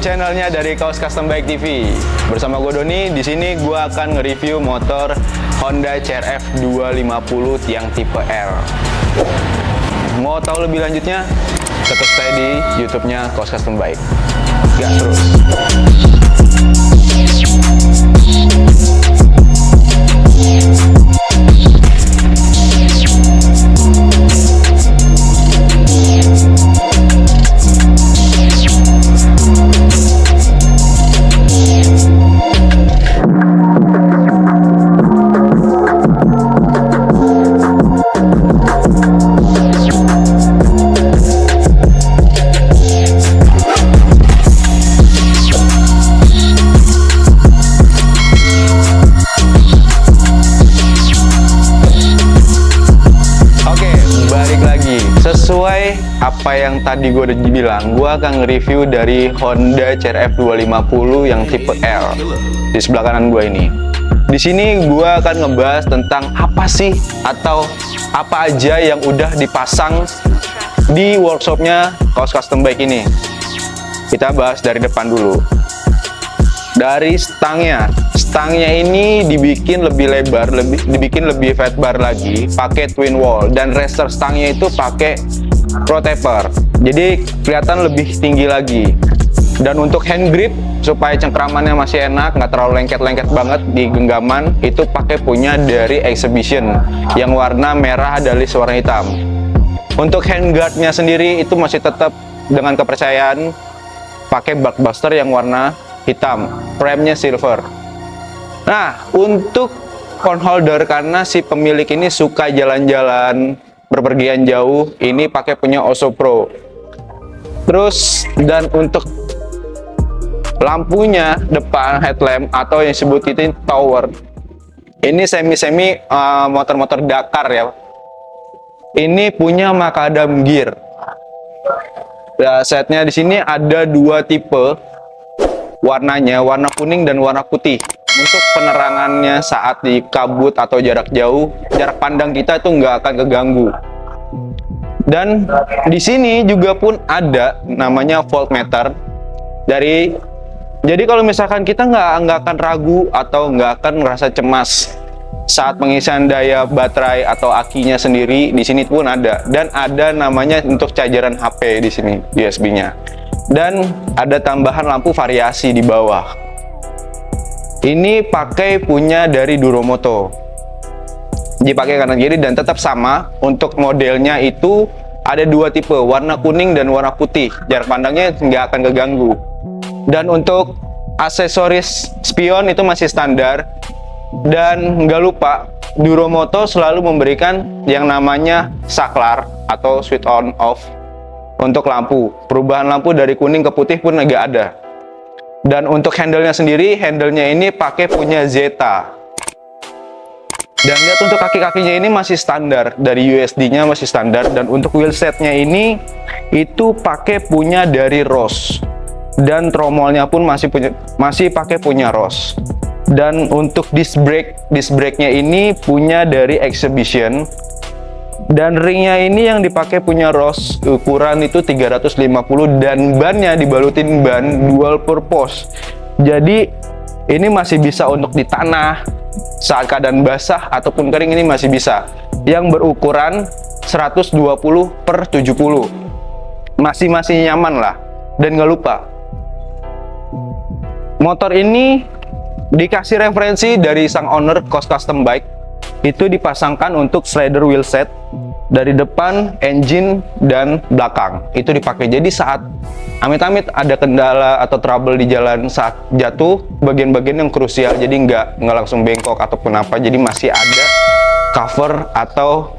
YouTube channelnya dari Kaos Custom Bike TV. Bersama gue Doni, di sini gue akan nge-review motor Honda CRF 250 tiang tipe R. Mau tahu lebih lanjutnya? Tetap stay di YouTube-nya Kaos Custom Bike. Gas terus. Sesuai apa yang tadi gue udah bilang, gue akan nge-review dari Honda CRF 250 yang tipe L di sebelah kanan gue ini. Di sini gue akan ngebahas tentang apa sih atau apa aja yang udah dipasang di workshopnya Kaos Custom Bike ini. Kita bahas dari depan dulu. Dari stangnya ini dibikin lebih lebar, dibikin lebih fat bar lagi, pakai twin wall, dan racer stangnya itu pakai pro taper, jadi kelihatan lebih tinggi lagi. Dan untuk hand grip supaya cengkramannya masih enak, nggak terlalu lengket-lengket banget di genggaman, itu pakai punya dari Exhibition yang warna merah ada list warna hitam. Untuk handguardnya sendiri itu masih tetap dengan kepercayaan pakai Bulkbuster yang warna hitam, frame-nya silver. Nah, untuk phone holder, karena si pemilik ini suka jalan-jalan berpergian jauh, ini pakai punya Oso Pro. Terus, dan untuk lampunya depan headlamp atau yang disebut itu tower, ini semi-semi motor-motor Dakar ya. Ini punya macadam gear. Nah, setnya di sini ada dua tipe. Warnanya warna kuning dan warna putih. Untuk penerangannya saat di kabut atau jarak jauh, jarak pandang kita itu nggak akan keganggu. Dan di sini juga pun ada namanya voltmeter jadi kalau misalkan kita nggak akan ragu atau nggak akan merasa cemas saat pengisian daya baterai atau akinya sendiri, di sini pun ada. Dan ada namanya untuk chargeran HP di sini, USB-nya. Dan ada tambahan lampu variasi di bawah. Ini pakai punya dari Duromoto. Dipakai kanan kiri dan tetap sama. Untuk modelnya itu ada dua tipe, warna kuning dan warna putih. Jarak pandangnya nggak akan keganggu. Dan untuk aksesoris spion itu masih standar. Dan nggak lupa, Duromoto selalu memberikan yang namanya saklar atau switch on off. Untuk lampu, perubahan lampu dari kuning ke putih pun agak ada. Dan untuk handle-nya sendiri, handle-nya ini pakai punya Zeta. Dan lihat untuk kaki-kakinya ini masih standar, dari USD-nya masih standar. Dan untuk wheelset-nya ini, itu pakai punya dari Ross. Dan tromolnya pun masih pakai punya Ross. Dan untuk disc brake-nya ini punya dari Exhibition. Dan ringnya ini yang dipakai punya Ross, ukuran itu 350, dan bannya dibalutin ban dual purpose. Jadi ini masih bisa untuk di tanah saat keadaan basah ataupun kering, ini masih bisa. Yang berukuran 120/70, masih nyaman lah. Dan nggak lupa, motor ini dikasih referensi dari sang owner Kaos Custom Bike. Itu dipasangkan untuk slider wheelset dari depan, engine, dan belakang. Itu dipakai. Jadi saat amit-amit ada kendala atau trouble di jalan saat jatuh, bagian-bagian yang krusial, jadi nggak langsung bengkok ataupun apa. Jadi masih ada cover atau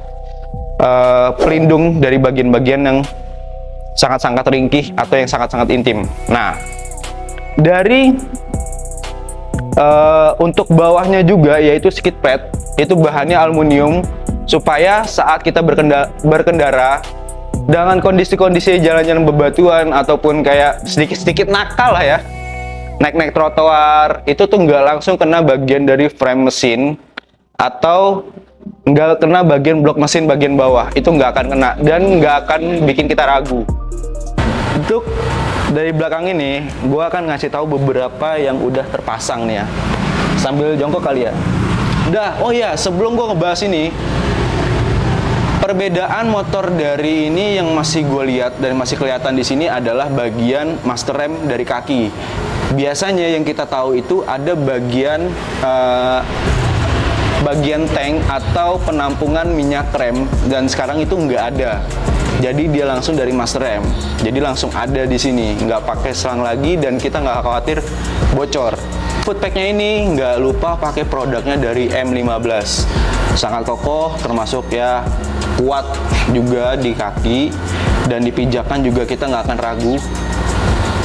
pelindung dari bagian-bagian yang sangat-sangat ringkih atau yang sangat-sangat intim. Nah, dari untuk bawahnya juga yaitu skid pad, itu bahannya aluminium supaya saat kita berkendara dengan kondisi-kondisi jalan-jalan bebatuan ataupun kayak sedikit-sedikit nakal lah ya, naik-naik trotoar, itu tuh nggak langsung kena bagian dari frame mesin atau nggak kena bagian blok mesin bagian bawah, itu nggak akan kena dan nggak akan bikin kita ragu. Untuk Dari belakang ini, gue akan ngasih tahu beberapa yang udah terpasang nih ya. Sambil jongkok kali ya. Oh ya, sebelum gue ngebahas ini, perbedaan motor dari ini yang masih gue lihat dan masih kelihatan di sini adalah bagian master rem dari kaki. Biasanya yang kita tahu itu ada bagian tank atau penampungan minyak rem, dan sekarang itu nggak ada. Jadi dia langsung dari master rem. Jadi langsung ada di sini, nggak pakai selang lagi, dan kita nggak khawatir bocor. Footpacknya ini nggak lupa pakai produknya dari M15. Sangat kokoh, termasuk ya kuat juga di kaki, dan di pijakan juga kita nggak akan ragu.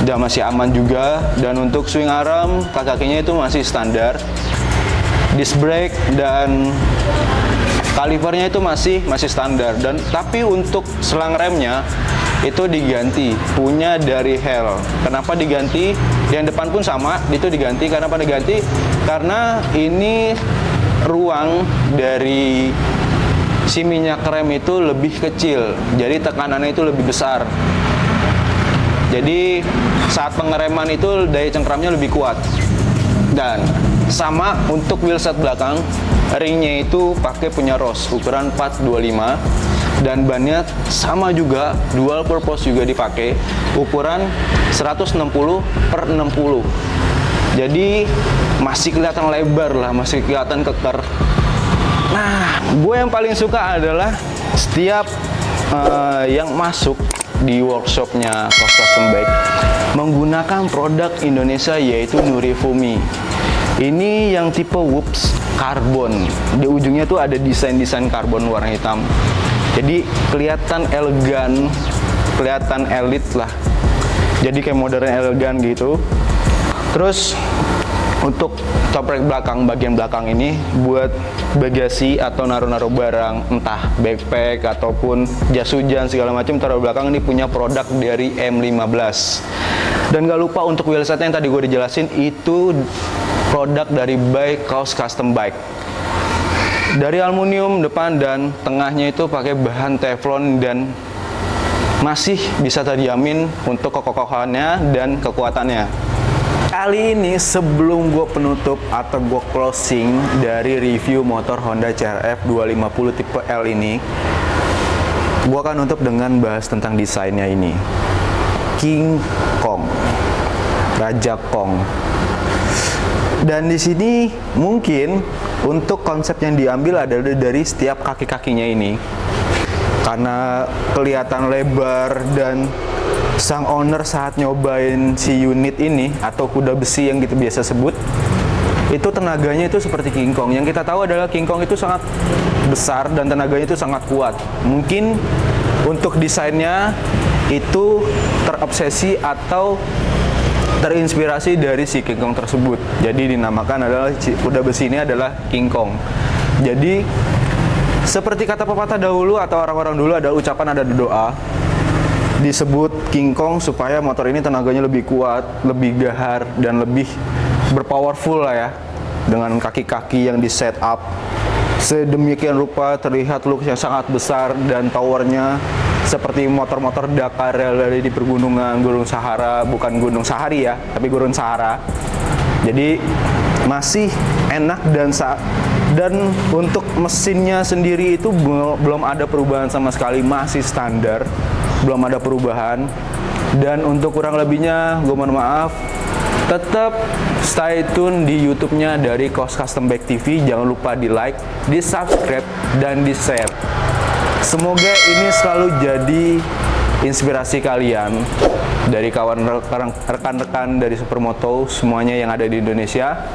Dan masih aman juga. Dan untuk swing arm, kakinya itu masih standar. Disc brake dan kalipernya itu masih standar. Dan tapi untuk selang remnya itu diganti, punya dari Hell. Kenapa diganti? Yang depan pun sama, itu diganti. Kenapa diganti? Karena ini ruang dari si minyak rem itu lebih kecil, jadi tekanannya itu lebih besar. Jadi saat pengereman itu daya cengkramnya lebih kuat. Dan sama untuk wheelset belakang, ringnya itu pakai punya Ross ukuran 425, dan bannya sama juga, dual purpose juga dipakai, ukuran 160/60. Jadi masih kelihatan lebar lah, masih kelihatan keker. Nah, gue yang paling suka adalah setiap yang masuk di workshopnya Kos Custom Bike menggunakan produk Indonesia, yaitu Nurifumi. Ini yang tipe Whoops karbon. Di ujungnya tuh ada desain karbon warna hitam. Jadi kelihatan elegan, kelihatan elit lah. Jadi kayak modern elegan gitu. Terus untuk top rack belakang, bagian belakang ini buat bagasi atau naruh-naruh barang, entah backpack ataupun jas hujan segala macam, taruh belakang. Ini punya produk dari M15. Dan gak lupa untuk wheelsetnya yang tadi gue dijelasin, itu produk dari Kos Custom Bike. Dari aluminium depan dan tengahnya itu pakai bahan teflon, dan masih bisa terjamin untuk kekokohannya dan kekuatannya. Kali ini sebelum gue penutup atau gue closing dari review motor Honda CR-F 250 tipe L ini, gue akan nutup dengan bahas tentang desainnya ini. King Kong, Raja Kong. Dan di sini mungkin untuk konsep yang diambil adalah dari setiap kaki-kakinya ini, karena kelihatan lebar, dan sang owner saat nyobain si unit ini atau kuda besi yang kita biasa sebut, itu tenaganya itu seperti King Kong. Yang kita tahu adalah King Kong itu sangat besar dan tenaganya itu sangat kuat. Mungkin untuk desainnya itu terobsesi atau terinspirasi dari si King Kong tersebut. Jadi dinamakan adalah kuda besi ini adalah King Kong. Jadi seperti kata pepatah dahulu atau orang-orang dulu, ada ucapan, ada doa, disebut King Kong supaya motor ini tenaganya lebih kuat, lebih gahar, dan lebih berpowerful lah ya, dengan kaki-kaki yang di set up sedemikian rupa, terlihat looknya sangat besar, dan towernya seperti motor-motor Dakar dari di pergunungan Gunung Sahara, bukan Gunung Sahari ya, tapi Gunung Sahara. Jadi masih enak, dan untuk mesinnya sendiri itu belum ada perubahan sama sekali, masih standar, belum ada perubahan. Dan untuk kurang lebihnya, gue mohon maaf. Tetap stay tune di YouTube-nya dari Kos Custom Bike TV. Jangan lupa di like, di subscribe, dan di share. Semoga ini selalu jadi inspirasi kalian dari rekan-rekan dari Supermoto semuanya yang ada di Indonesia.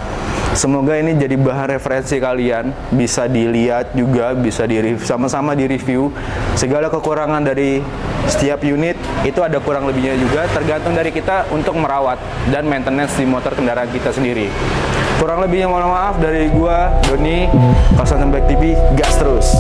Semoga ini jadi bahan referensi kalian, bisa dilihat juga, bisa sama-sama di review. Segala kekurangan dari setiap unit itu ada kurang lebihnya juga, tergantung dari kita untuk merawat dan maintenance di motor kendaraan kita sendiri. Kurang lebihnya mohon maaf dari gua, Doni, Kos Custom Bike TV, gas terus.